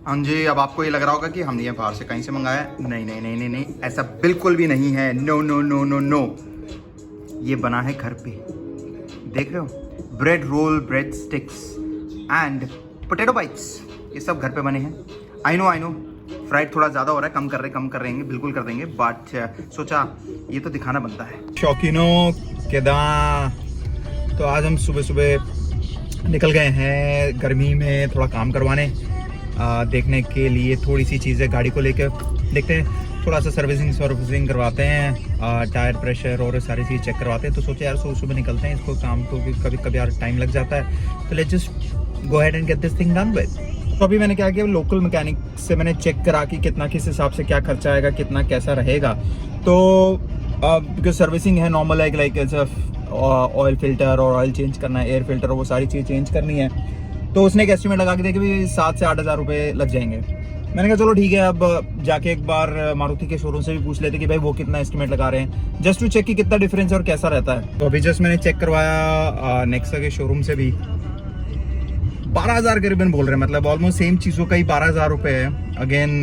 हाँ जी, अब आपको ये लग रहा होगा कि हमने ये बाहर से कहीं से मंगाया है। नहीं नहीं नहीं नहीं नहीं, ऐसा बिल्कुल भी नहीं है। No no no no no, ये बना है घर पे। देख रहे हो, bread roll, bread sticks and potato bites, ये सब घर पे बने हैं। आई नो फ्राइड थोड़ा ज़्यादा हो रहा है, कम कर रहे हैं, बिल्कुल कर देंगे, बट सोचा ये तो दिखाना बनता है। शौकीनों के तो आज हम सुबह सुबह निकल गए हैं गर्मी में थोड़ा काम करवाने, देखने के लिए थोड़ी सी चीज़ें गाड़ी को लेकर देखते हैं, थोड़ा सा सर्विसिंग करवाते हैं, टायर प्रेशर और सारी चीज़ चेक करवाते हैं। तो सोचे यार सुबह निकलते हैं, इसको काम को कभी कभी यार टाइम लग जाता है, तो let's just go ahead and get this thing done with. तो अभी मैंने क्या किया, लोकल मैकेनिक से मैंने चेक करा कि कितना किस हिसाब से क्या खर्चा आएगा, कितना कैसा रहेगा। तो बिकॉज सर्विसिंग है नॉर्मल है, लाइक ऑयल फिल्टर और ऑयल चेंज करना है, एयर फिल्टर और वो सारी चीज़ चेंज करनी है। तो उसने एक एस्टिमेट लगा के दिया कि भाई 7 से 8 हज़ार रुपये लग जाएंगे। मैंने कहा चलो ठीक है, अब जाके एक बार मारुति के शोरूम से भी पूछ लेते कि भाई वो कितना एस्टिमेट लगा रहे हैं, जस्ट टू चेक कि कितना डिफरेंस है और कैसा रहता है। तो अभी जस्ट मैंने चेक करवाया नेक्सा के शोरूम से भी, 12,000 करीबन बोल रहे हैं, मतलब ऑलमोस्ट सेम चीज़ों का ही 12,000 रुपये है। अगेन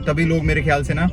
तभी लोग मेरे ख्याल से ना,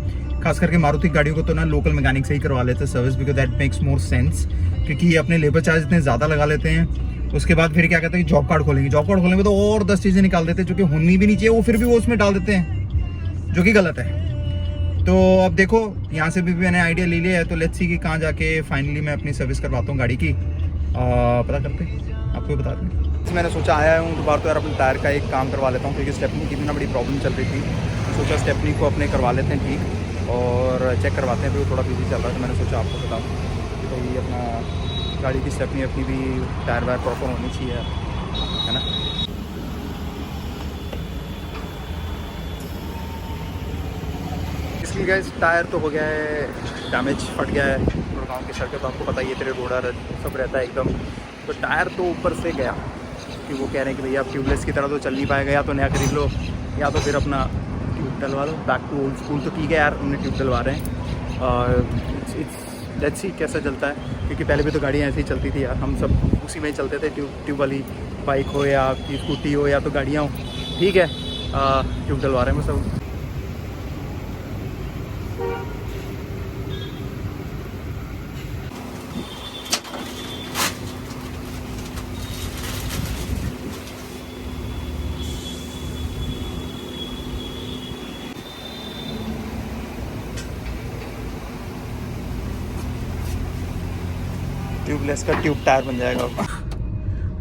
खास करके मारुति गाड़ियों को तो ना लोकल मैकेनिक से ही करवा लेते हैं service, because that makes more sense, क्योंकि ये अपने लेबर चार्ज इतने ज़्यादा लगा लेते हैं। उसके बाद फिर क्या कहते हैं कि जॉब कार्ड खोलेंगे तो और 10 चीज़ें निकाल देते हैं जो कि होनी भी नहीं चाहिए, वो फिर भी वो उसमें डाल देते हैं, जो कि गलत है। तो अब देखो, यहाँ से भी मैंने आइडिया ले लिया है, तो लेट्स सी कि कहाँ जाके फाइनली मैं अपनी सर्विस करवाता हूँ गाड़ी की, पता करते आपको बता दें। मैंने सोचा आया हूँ दोबारा तो यार अपने टायर का एक काम करवा लेता हूँ, क्योंकि स्टेपनी की भी ना बड़ी प्रॉब्लम चल रही थी। तो सोचा स्टेपनी को अपने करवा लेते हैं ठीक, और चेक करवाते हैं, फिर वो थोड़ा बिजी चल रहा है, तो मैंने सोचा आपको बताऊँ कि भाई अपना गाड़ी की स्टेपनी अपनी भी टायर वायर प्रॉपर होनी चाहिए, है ना। इसलिए गैस टायर तो हो गया है डैमेज, फट गया है। गुड़गांव की सड़कें तो आपको पता ही है, तेरे रोडर सब रहता है एकदम। तो टायर तो ऊपर से गया कि वो कह रहे हैं कि भैया आप ट्यूबलेस की तरह तो चल नहीं पाएगा, या तो नया खरीद लो या तो फिर अपना ट्यूब डलवा लो। Back to old school. तो ठीक है यार, उन्हें ट्यूब डलवा रहे हैं, और लेट्स सी कैसा चलता है, क्योंकि पहले भी तो गाड़ियाँ ऐसे ही चलती थी यार, हम सब उसी में ही चलते थे, ट्यूब वाली बाइक हो या आपकी स्कूटी हो या तो गाड़ियाँ हो। ठीक है, ट्यूब डलवा रहे हैं वो सब। ट्यूबलेस का ट्यूब टायर बन जाएगा।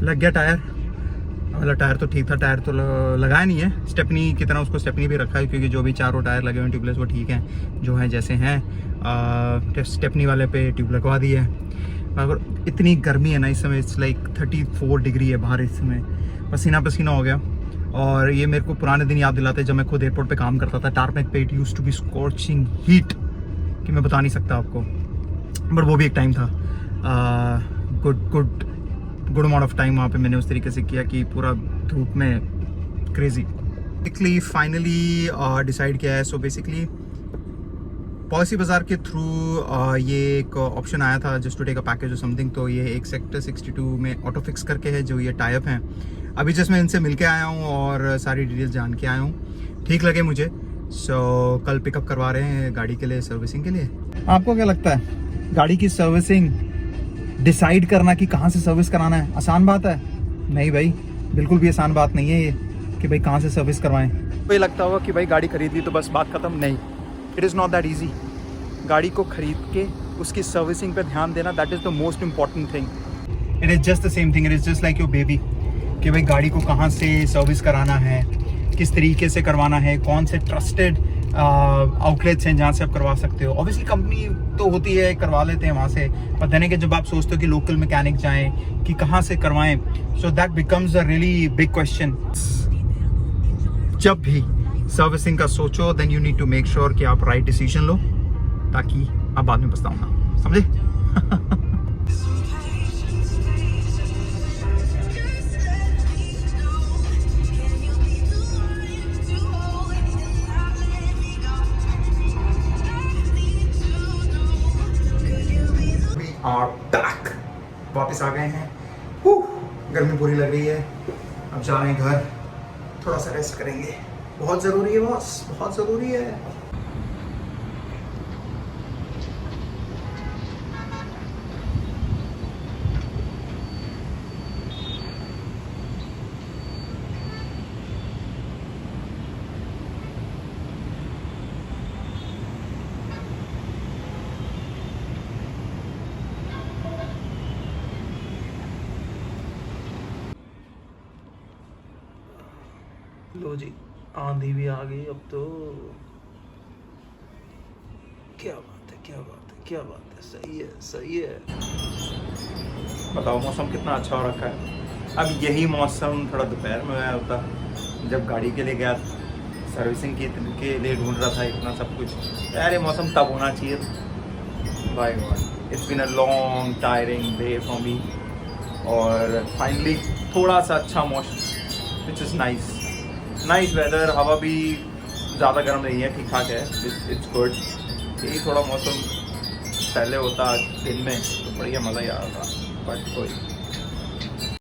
लग गया टायर, मतलब टायर तो ठीक था, टायर तो लगाया नहीं है, स्टेपनी की तरह उसको स्टेपनी भी रखा है, क्योंकि जो भी चारों टायर लगे हुए हैं ट्यूबलेस वो ठीक हैं, जो हैं जैसे हैं। स्टेपनी वाले पे ट्यूब लगवा दी है। मगर इतनी गर्मी है ना इस समय, इट्स लाइक 34 डिग्री है बाहर इस समय, पसीना पसीना हो गया। और ये मेरे को पुराने दिन याद दिलाते जब मैं खुद एयरपोर्ट पे काम करता था, टारमेक पे it used to be scorching heat, कि मैं बता नहीं सकता आपको, बट वो भी एक टाइम था। गुड अमाउंट ऑफ टाइम वहाँ पे मैंने उस तरीके से किया कि पूरा धूप में क्रेजी। फाइनली डिसाइड किया है। सो बेसिकली पॉलिसी बाज़ार के थ्रू ये एक ऑप्शन आया था, just to take a package और समथिंग। तो ये एक सेक्टर 62 में ऑटो फिक्स करके है, जो ये टाइप हैं। अभी जस्ट मैं इनसे मिल के आया हूँ और सारी डिटेल्स जान के आया हूँ, ठीक लगे मुझे। सो कल पिकअप करवा रहे हैं गाड़ी के लिए, सर्विसिंग के लिए। आपको क्या लगता है, गाड़ी की सर्विसिंग डिसाइड करना कि कहाँ से सर्विस कराना है आसान बात है? नहीं भाई, बिल्कुल भी आसान बात नहीं है ये कि भाई कहाँ से सर्विस करवाएं। तो ये लगता होगा कि भाई गाड़ी खरीद ली तो बस बात खत्म, नहीं, it is not that easy. गाड़ी को खरीद के उसकी सर्विसिंग पे ध्यान देना, that is the most important thing. It is just the same thing, it is just like your baby, कि भाई गाड़ी को कहाँ से सर्विस कराना है, किस तरीके से करवाना है, कौन से ट्रस्टेड आउटलेट्स हैं जहाँ से आप करवा सकते हो। ऑब्वियसली कंपनी तो होती है, करवा लेते हैं वहाँ से, पर देने के जब आप सोचते हो कि लोकल मैकेनिक जाएं कि कहाँ से करवाएं, so that becomes a really big question. जब भी सर्विसिंग का सोचो, then you need to make sure कि आप राइट डिसीजन लो, ताकि आप बाद में पछताओ ना, समझे। बैक वापस आ गए हैं। गर्मी पूरी लग रही है, अब जा रहे हैं घर, थोड़ा सा रेस्ट करेंगे, बहुत ज़रूरी है बॉस, बहुत ज़रूरी है। लो जी, आंधी भी आ गई अब तो। क्या बात है, क्या बात है, क्या बात है, सही है, सही है। बताओ मौसम कितना अच्छा हो रखा है। अब यही मौसम थोड़ा दोपहर में आया होता, जब गाड़ी के लिए गया, सर्विसिंग के लिए ढूंढ रहा था इतना सब कुछ। यार ये मौसम तब होना चाहिए। By God, it's been a long tiring day for me, और फाइनली थोड़ा सा अच्छा मौसम, विच इज़ नाइस वेदर। हवा भी ज़्यादा गर्म नहीं है, ठीक ठाक है, इट्स गुड। यही थोड़ा मौसम पहले होता दिन में तो बढ़िया मज़ा ही आ रहा था, बट कोई